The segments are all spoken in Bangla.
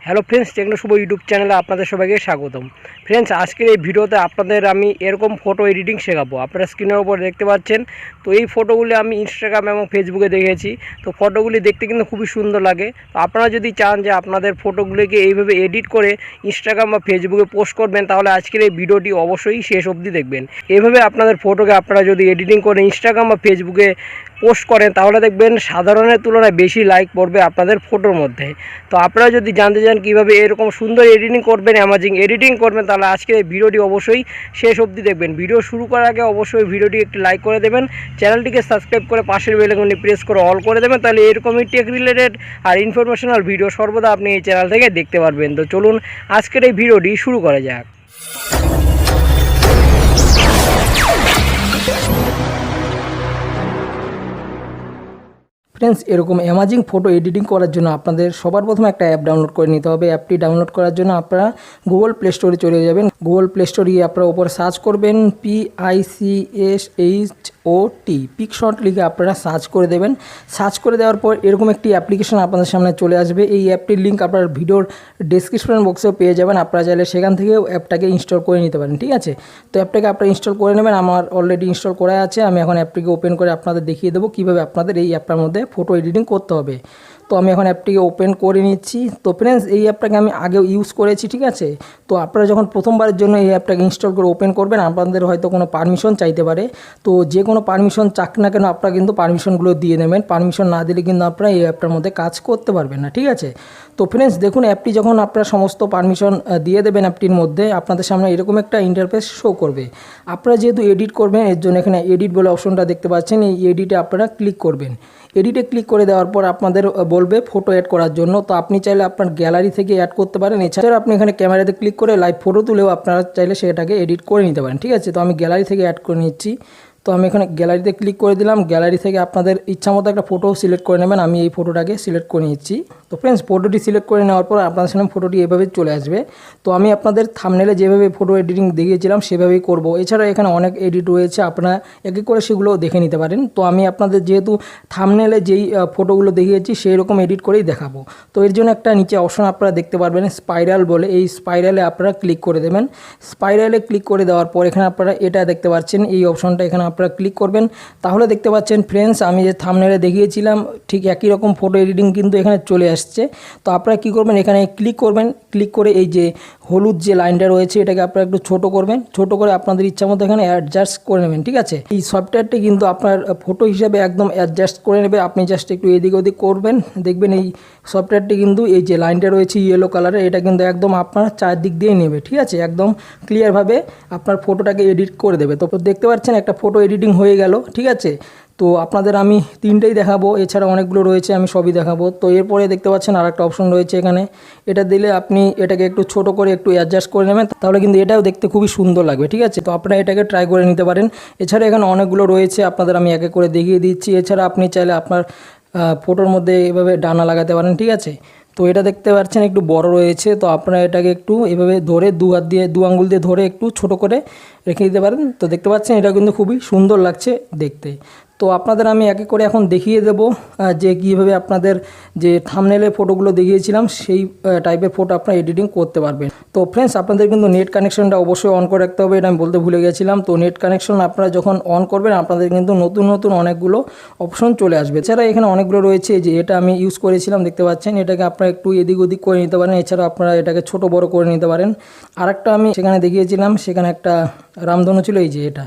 হ্যালো ফ্রেন্ডস, টেকনো শুভ ইউটিউব চ্যানেলে আপনাদের সবাইকে স্বাগতম। ফ্রেন্ডস, আজকের এই ভিডিওতে আপনাদের আমি এরকম ফটো এডিটিং শেখাবো। আপনারা স্ক্রিনের উপর দেখতে পাচ্ছেন। তো এই ফটোগুলি আমি ইনস্টাগ্রাম এবং ফেসবুকে দেখেছি। তো ফটোগুলি দেখতে কিন্তু খুবই সুন্দর লাগে। তো আপনারা যদি চান যে আপনাদের ফটোগুলিকে এইভাবে এডিট করে ইনস্টাগ্রাম বা ফেসবুকে পোস্ট করবেন, তাহলে আজকের এই ভিডিওটি অবশ্যই শেষ অবধি দেখবেন। এইভাবে আপনাদের ফটোকে আপনারা যদি এডিটিং করে ইনস্টাগ্রাম বা ফেসবুকে পোস্ট করেন, তাহলে দেখবেন সাধারণের তুলনায় বেশি লাইক পড়বে আপনাদের ফটোর মধ্যে। তো আপনারা যদি জানতে চান কীভাবে এরকম সুন্দর এডিটিং করবেন, অ্যামাজিং এডিটিং করবেন, তাহলে আজকের এই ভিডিওটি অবশ্যই শেষ অবধি দেখবেন। ভিডিও শুরু করার আগে অবশ্যই ভিডিওটি একটি লাইক করে দেবেন, চ্যানেলটিকে সাবস্ক্রাইব করে পাশের বেল আইকনটি প্রেস করে অল করে দেবেন। তাহলে এরকমই টেক রিলেটেড আর ইনফরমেশনাল ভিডিও সর্বদা আপনি এই চ্যানেল থেকে দেখতে পারবেন। তো চলুন আজকের এই ভিডিওটি শুরু করা যাক। ফ্রেন্ডস, এরকম অ্যামাজিং ফটো এডিটিং করার জন্য আপনাদের সবার প্রথমে একটা অ্যাপ ডাউনলোড করে নিতে হবে। অ্যাপটি ডাউনলোড করার জন্য আপনারা গুগল প্লে স্টোরে চলে যাবেন। গুগল প্লে স্টোরে গিয়ে আপনারা ওপরে সার্চ করবেন PICSHOT, পিকশট লিখে আপনারা সার্চ করে দেবেন। সার্চ করে দেওয়ার পর এরকম একটি অ্যাপ্লিকেশন আপনাদের সামনে চলে আসবে। এই অ্যাপটির লিঙ্ক আপনার ভিডিওর ডেসক্রিপশন বক্সেও পেয়ে যাবেন। আপনারা চাইলে সেখান থেকেও অ্যাপটাকে ইনস্টল করে নিতে পারেন, ঠিক আছে। তো অ্যাপটাকে আপনারা ইনস্টল করে নেবেন। আমার অলরেডি ইনস্টল করা আছে। আমি এখন অ্যাপটিকে ওপেন করে আপনাদের দেখিয়ে দেবো কীভাবে আপনাদের এই অ্যাপটার মধ্যে ফটো এডিটিং করতে হবে। তো আমি এখন অ্যাপটিকে ওপেন করে নিচ্ছি। তো ফ্রেন্ডস, এই অ্যাপটাকে আমি আগেও ইউজ করেছি, ঠিক আছে। তো আপনারা যখন প্রথমবারের জন্য এই অ্যাপটাকে ইনস্টল করে ওপেন করবেন, আপনাদের হয়তো কোনো পারমিশন চাইতে পারে। তো যে কোনো পারমিশন চাক না কেন, আপনারা কিন্তু পারমিশনগুলো দিয়ে নেবেন। পারমিশন না দিলে কিন্তু আপনারা এই অ্যাপটার মধ্যে কাজ করতে পারবেন না, ঠিক আছে। তো ফ্রেন্ডস, দেখুন অ্যাপটি যখন আপনারা সমস্ত পারমিশন দিয়ে দেবেন, অ্যাপটির মধ্যে আপনাদের সামনে এরকম একটা ইন্টারফেস শো করবে। আপনারা যেহেতু এডিট করবেন, এর জন্য এখানে এডিট বলে অপশনটা দেখতে পাচ্ছেন। এই এডিটে আপনারা ক্লিক করবেন। এডিটে ক্লিক করে দেওয়ার পর আপনাদের বলবে ফটো অ্যাড করার জন্য। তো আপনি চাইলে আপনার গ্যালারি থেকে অ্যাড করতে পারেন। এছাড়াও আপনি এখানে ক্যামেরাতে ক্লিক করে লাইভ ফটো তুলেও আপনারা চাইলে সেটাকে এডিট করে নিতে পারেন, ঠিক আছে। তো আমি গ্যালারি থেকে অ্যাড করে নিচ্ছি। তো আমি এখানে গ্যালারিতে ক্লিক করে দিলাম। গ্যালারি থেকে আপনাদের ইচ্ছা মতো একটা ফটো সিলেক্ট করে নেবেন। আমি এই ফটোটাকে সিলেক্ট করে নিচ্ছি। তো ফ্রেন্ডস, ফটোটি সিলেক্ট করে নেওয়ার পর আপনাদের সামনে ফটোটি এভাবে চলে আসবে। তো আমি আপনাদের থাম্বনেলে যেভাবে ফটো এডিটিং দেখিয়েছিলাম সেভাবেই করব। এছাড়া এখানে অনেক এডিট রয়েছে, আপনারা এক এক করে সেগুলো দেখে নিতে পারেন। তো আমি আপনাদের যেহেতু থাম্বনেলে যেই ফটোগুলো দেখিয়েছি সেই রকম এডিট করেই দেখাবো। তো এর জন্য একটা নিচে অপশন আপনারা দেখতে পারবেন স্পাইরাল বলে। এই স্পাইরালে আপনারা ক্লিক করে দেবেন। স্পাইরালে ক্লিক করে দেওয়ার পর এখানে আপনারা এটা দেখতে পাচ্ছেন, এই অপশনটা এখানে আপনারা ক্লিক করবেন। তাহলে দেখতে পাচ্ছেন ফ্রেন্ডস, আমি যে থাম্বনেলে দেখিয়েছিলাম ঠিক একই রকম ফটো এডিটিং কিন্তু এখানে চলে আসছে। তো আপনারা কী করবেন, এখানে ক্লিক করবেন। ক্লিক করে এই যে হলুদ যে লাইনটা রয়েছে এটাকে আপনারা একটু ছোট করবেন। ছোট করে আপনাদের ইচ্ছা মতো এখানে অ্যাডজাস্ট করে নেবেন, ঠিক আছে। এই সফটওয়্যারটি কিন্তু আপনার ফটো হিসাবে একদম অ্যাডজাস্ট করে নেবে। আপনি জাস্ট একটু এদিক ওদিক করবেন, দেখবেন এই সফটওয়্যারটি কিন্তু এই যে লাইনটা রয়েছে ইয়েলো কালারের, এটা কিন্তু একদম আপনার চারদিক দিয়ে নেবে, ঠিক আছে। একদম ক্লিয়ারভাবে আপনার ফটোটাকে এডিট করে দেবে। তো দেখতে পাচ্ছেন একটা ফটো এডিটিং হয়ে গেল, ঠিক আছে। তো আপনাদের আমি তিনটেই দেখাবো, এছাড়া অনেকগুলো রয়েছে, আমি সবই দেখাবো। তো এরপরে দেখতে পাচ্ছেন আর একটা অপশন রয়েছে এখানে। এটা দিলে আপনি এটাকে একটু ছোট করে একটু অ্যাডজাস্ট করে নেবেন, তাহলে কিন্তু এটাও দেখতে খুবই সুন্দর লাগবে, ঠিক আছে। তো আপনারা এটাকে ট্রাই করে নিতে পারেন। এছাড়া এখানে অনেকগুলো রয়েছে, আপনাদের আমি এক এক করে দেখিয়ে দিচ্ছি। এছাড়া আপনি চাইলে আপনার ফটোর মধ্যে এভাবে ডানা লাগাতে পারেন, ঠিক আছে। তো এটা দেখতে পাচ্ছেন একটু বড় রয়েছে। তো আপনারা এটাকে একটু এভাবে ধরে দু আঙ্গুল দিয়ে ধরে একটু ছোট করে রেখে দিতে পারেন। তো দেখতে পাচ্ছেন এটা কিন্তু খুবই সুন্দর লাগছে দেখতে। তো আপনাদের আমি এক এক করে এখন দেখিয়ে দেব যে কীভাবে আপনাদের যে থাম্বনেলে ফটোগুলো দেখিয়েছিলাম সেই টাইপের ফটো আপনারা এডিটিং করতে পারবেন। তো ফ্রেন্ডস, আপনাদের কিন্তু নেট কানেকশনটা অবশ্যই অন করে রাখতে হবে, এটা আমি বলতে ভুলে গেছিলাম। তো নেট কানেকশন আপনারা যখন অন করবেন, আপনাদের কিন্তু নতুন নতুন অনেকগুলো অপশন চলে আসবে। এছাড়া এখানে অনেকগুলো রয়েছে, যে এটা আমি ইউজ করেছিলাম দেখতে পাচ্ছেন, এটাকে আপনারা একটু এদিক ওদিক করে নিতে পারেন। এছাড়া আপনারা এটাকে ছোট বড় করে নিতে পারেন। আরেকটা আমি সেখানে দেখিয়েছিলাম, সেখানে একটা রামধনু ছিল, এই যে এটা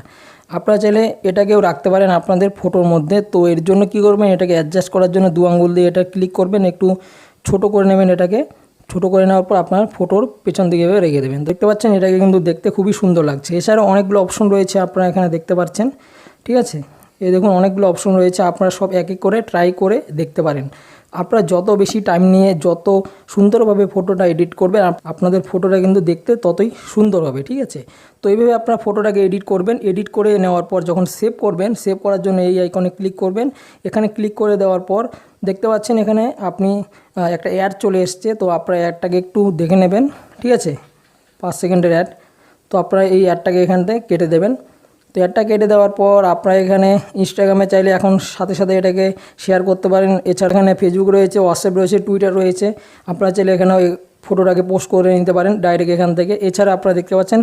আপনারা চাইলে এটাকেও রাখতে পারেন আপনাদের ফটোর মধ্যে। তো এর জন্য কী করবেন, এটাকে অ্যাডজাস্ট করার জন্য দু আঙ্গুল দিয়ে এটা ক্লিক করবেন, একটু ছোট করে নেবেন। এটাকে ছোট করে নেওয়ার পর আপনার ফটোর পেছন দিকে রেখে দেবেন। দেখতে পাচ্ছেন এটাকে কিন্তু দেখতে খুবই সুন্দর লাগছে। এছাড়াও অনেকগুলো অপশন রয়েছে, আপনারা এখানে দেখতে পাচ্ছেন, ঠিক আছে। এই দেখুন অনেকগুলো অপশন রয়েছে, আপনারা সব এক এক করে ট্রাই করে দেখতে পারেন। আপনারা যত বেশি টাইম নিয়ে যত সুন্দরভাবে ফটোটা এডিট করবেন, আপনাদের ফটোটা কিন্তু দেখতে ততই সুন্দর হবে, ঠিক আছে। তো এইভাবে আপনারা ফটোটাকে এডিট করবেন। এডিট করে নেওয়ার পর যখন সেভ করবেন, সেভ করার জন্য এই আইকনে ক্লিক করবেন। এখানে ক্লিক করে দেওয়ার পর দেখতে পাচ্ছেন এখানে আপনি একটা অ্যাড চলে এসছে। তো আপনারা অ্যাডটাকে একটু দেখে নেবেন, ঠিক আছে, 5 সেকেন্ডের অ্যাড। তো আপনারা এই অ্যাডটাকে এখান থেকে কেটে দেবেন। তো অ্যাডটা কেটে দেওয়ার পর আপনারা এখানে ইনস্টাগ্রামে চাইলে এখন সাথে সাথে এটাকে শেয়ার করতে পারেন। এছাড়া এখানে ফেসবুক রয়েছে, হোয়াটসঅ্যাপ রয়েছে, টুইটার রয়েছে। আপনারা চাইলে এখানে ফটোটাকে পোস্ট করে নিতে পারেন ডাইরেক্ট এখান থেকে। এছাড়া আপনারা দেখতে পাচ্ছেন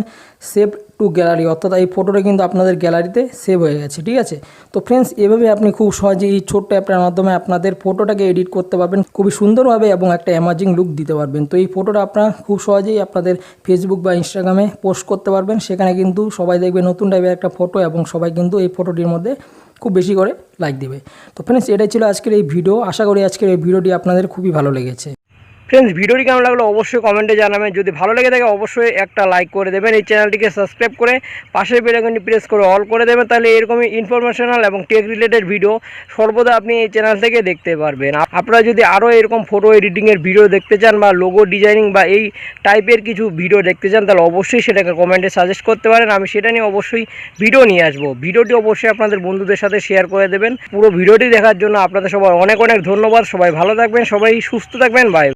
সেভ টু গ্যালারি, অর্থাৎ এই ফটোটা কিন্তু আপনাদের গ্যালারিতে সেভ হয়ে গেছে, ঠিক আছে। তো ফ্রেন্ডস, এভাবে আপনি খুব সহজে এই ছোট্ট অ্যাপটার মাধ্যমে আপনাদের ফটোটাকে এডিট করতে পারবেন খুবই সুন্দরভাবে এবং একটা অ্যামাজিং লুক দিতে পারবেন। তো এই ফটোটা আপনারা খুব সহজেই আপনাদের ফেসবুক বা ইনস্টাগ্রামে পোস্ট করতে পারবেন। সেখানে কিন্তু সবাই দেখবে নতুন টাইপের একটা ফটো এবং সবাই কিন্তু এই ফটোটির মধ্যে খুব বেশি করে লাইক দেবে। তো ফ্রেন্ডস, এটাই ছিল আজকের এই ভিডিও। আশা করি আজকের এই ভিডিওটি আপনাদের খুবই ভালো লেগেছে। ফ্রেন্ডস, ভিডিওটি কেমন লাগলো অবশ্যই কমেন্টে জানাবেন। যদি ভালো লেগে থাকে অবশ্যই একটা লাইক করে দেবেন। এই চ্যানেলটিকে সাবস্ক্রাইব করে পাশের বেল আইকনটি প্রেস করে অল করে দেবেন, তাহলে এরকমই ইনফরমেশনাল এবং টেক রিলেটেড ভিডিও সর্বদা আপনি এই চ্যানেল থেকে দেখতে পারবেন। আপনারা যদি আরও এরকম ফটো এডিটিংয়ের ভিডিও দেখতে চান বা লোগো ডিজাইনিং বা এই টাইপের কিছু ভিডিও দেখতে চান, তাহলে অবশ্যই সেটাকে কমেন্টে সাজেস্ট করতে পারেন। আমি সেটা নিয়ে অবশ্যই ভিডিও নিয়ে আসবো। ভিডিওটি অবশ্যই আপনাদের বন্ধুদের সাথে শেয়ার করে দেবেন। পুরো ভিডিওটি দেখার জন্য আপনাদের সবার অনেক অনেক ধন্যবাদ। সবাই ভালো থাকবেন, সবাই সুস্থ থাকবেন। বাই।